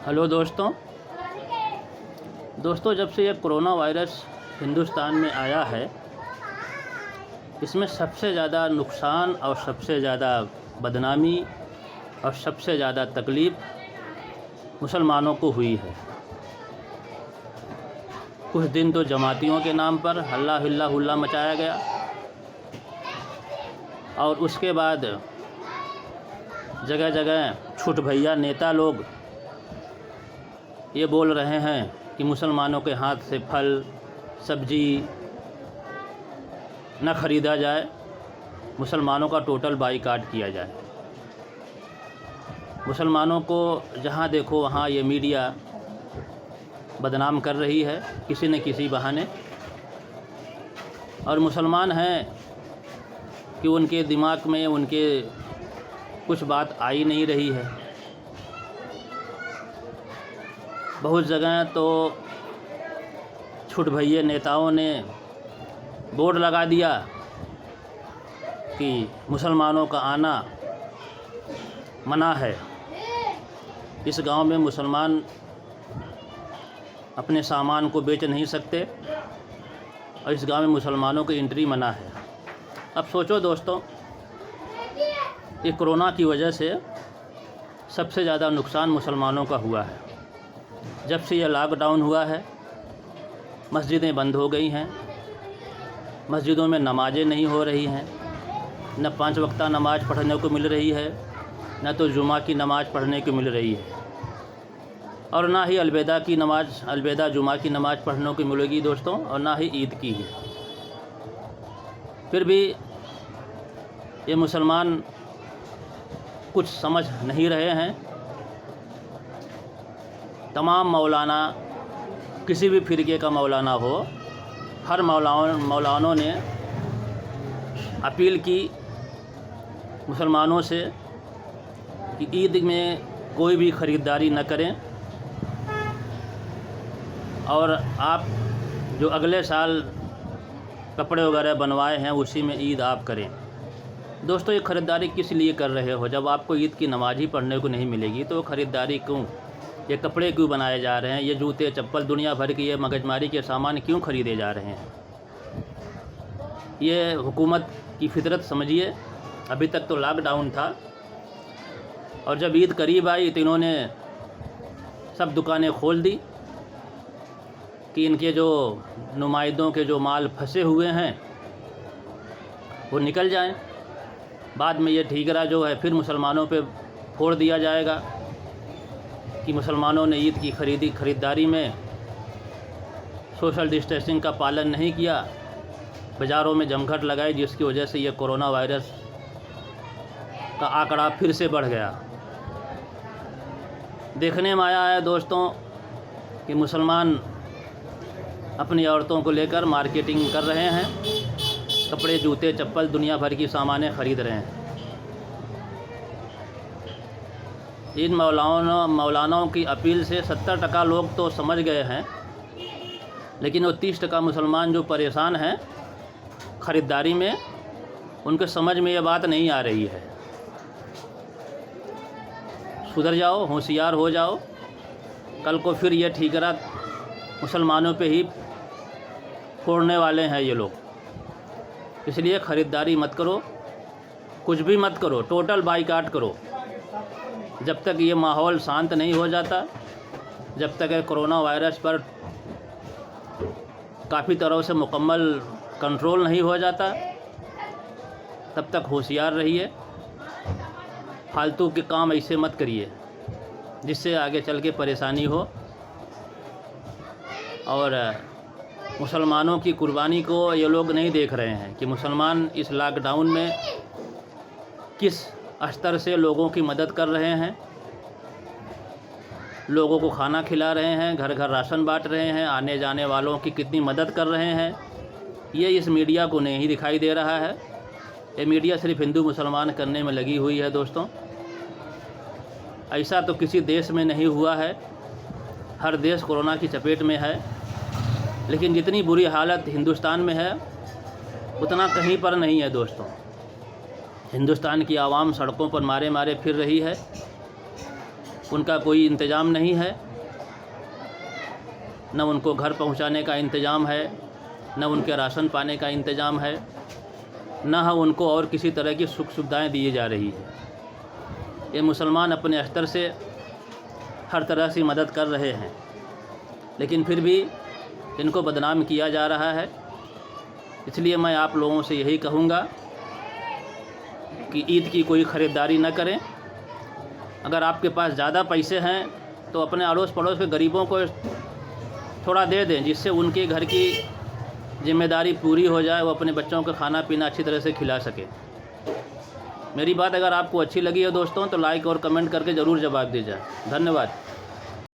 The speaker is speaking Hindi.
हेलो दोस्तों जब से ये कोरोना वायरस हिंदुस्तान में आया है, इसमें सबसे ज़्यादा नुकसान और सबसे ज़्यादा बदनामी और सबसे ज़्यादा तकलीफ़ मुसलमानों को हुई है। कुछ दिन तो जमातियों के नाम पर हल्ला हिल्ला हुल्ला मचाया गया और उसके बाद जगह जगह छुट भैया नेता लोग ये बोल रहे हैं कि मुसलमानों के हाथ से फल सब्जी न ख़रीदा जाए, मुसलमानों का टोटल बाईकाट किया जाए। मुसलमानों को जहाँ देखो वहाँ ये मीडिया बदनाम कर रही है किसी न किसी बहाने, और मुसलमान हैं कि उनके दिमाग में उनके कुछ बात आ ही नहीं रही है। बहुत जगह तो छुट भैये नेताओं ने बोर्ड लगा दिया कि मुसलमानों का आना मना है। इस गांव में मुसलमान अपने सामान को बेच नहीं सकते और इस गांव में मुसलमानों की एंट्री मना है। अब सोचो दोस्तों, ये कोरोना की वजह से सबसे ज़्यादा नुकसान मुसलमानों का हुआ है। जब से यह लॉकडाउन हुआ है, मस्जिदें बंद हो गई हैं, मस्जिदों में नमाज़ें नहीं हो रही हैं, न 5 वक्ता नमाज़ पढ़ने को मिल रही है, न तो जुमा की नमाज़ पढ़ने को मिल रही है, और ना ही अलविदा जुमा की नमाज़ पढ़ने को मिलेगी दोस्तों, और ना ही ईद की ही। फिर भी ये मुसलमान कुछ समझ नहीं रहे हैं। तमाम मौलाना, किसी भी फ़िरके का मौलाना हो, हर मौलानों ने अपील की मुसलमानों से कि ईद में कोई भी ख़रीदारी न करें और आप जो अगले साल कपड़े वगैरह बनवाए हैं उसी में ईद आप करें। दोस्तों, ये ख़रीदारी किस लिए कर रहे हो? जब आपको ईद की नमाज़ ही पढ़ने को नहीं मिलेगी तो ख़रीदारी क्यों? ये कपड़े क्यों बनाए जा रहे हैं? ये जूते चप्पल दुनिया भर के ये मगजमारी के सामान क्यों ख़रीदे जा रहे हैं? ये हुकूमत की फितरत समझिए। अभी तक तो लॉकडाउन था और जब ईद करीब आई तो इन्होंने सब दुकानें खोल दी कि इनके जो नुमाइंदों के जो माल फंसे हुए हैं वो निकल जाएं। बाद में ये ठीकरा जो है फिर मुसलमानों पे फोड़ दिया जाएगा कि मुसलमानों ने ईद की ख़रीदारी में सोशल डिस्टेंसिंग का पालन नहीं किया, बाज़ारों में जमघट लगाई, जिसकी वजह से ये कोरोना वायरस का आंकड़ा फिर से बढ़ गया। देखने में आया है दोस्तों कि मुसलमान अपनी औरतों को लेकर मार्केटिंग कर रहे हैं, कपड़े जूते चप्पल दुनिया भर की सामानें ख़रीद रहे हैं। इन मौलानाओं की अपील से 70% लोग तो समझ गए हैं, लेकिन वो 30% मुसलमान जो परेशान हैं ख़रीदारी में, उनके समझ में ये बात नहीं आ रही है। सुधर जाओ, होशियार हो जाओ, कल को फिर ये ठीकरा मुसलमानों पे ही फोड़ने वाले हैं ये लोग। इसलिए ख़रीदारी मत करो, कुछ भी मत करो, टोटल बाईकाट करो। जब तक ये माहौल शांत नहीं हो जाता, जब तक कोरोना वायरस पर काफ़ी तरह से मुकम्मल कंट्रोल नहीं हो जाता, तब तक होशियार रहिए। फालतू के काम ऐसे मत करिए जिससे आगे चल के परेशानी हो। और मुसलमानों की कुर्बानी को ये लोग नहीं देख रहे हैं कि मुसलमान इस लॉकडाउन में किस स्तर से लोगों की मदद कर रहे हैं, लोगों को खाना खिला रहे हैं, घर घर राशन बांट रहे हैं, आने जाने वालों की कितनी मदद कर रहे हैं। ये इस मीडिया को नहीं दिखाई दे रहा है। ये मीडिया सिर्फ हिंदू मुसलमान करने में लगी हुई है दोस्तों। ऐसा तो किसी देश में नहीं हुआ है, हर देश कोरोना की चपेट में है, लेकिन जितनी बुरी हालत हिंदुस्तान में है उतना कहीं पर नहीं है दोस्तों। हिंदुस्तान की आवाम सड़कों पर मारे मारे फिर रही है, उनका कोई इंतज़ाम नहीं है, न उनको घर पहुंचाने का इंतज़ाम है, न उनके राशन पाने का इंतज़ाम है, न उनको और किसी तरह की सुख सुविधाएँ दी जा रही है। ये मुसलमान अपने स्तर से हर तरह से मदद कर रहे हैं, लेकिन फिर भी इनको बदनाम किया जा रहा है। इसलिए मैं आप लोगों से यही कहूँगा कि ईद की कोई ख़रीदारी न करें। अगर आपके पास ज़्यादा पैसे हैं तो अपने अड़ोस पड़ोस के गरीबों को थोड़ा दे दें, जिससे उनके घर की जिम्मेदारी पूरी हो जाए, वो अपने बच्चों को खाना पीना अच्छी तरह से खिला सके। मेरी बात अगर आपको अच्छी लगी है दोस्तों तो लाइक और कमेंट करके ज़रूर जवाब दीजिए। धन्यवाद।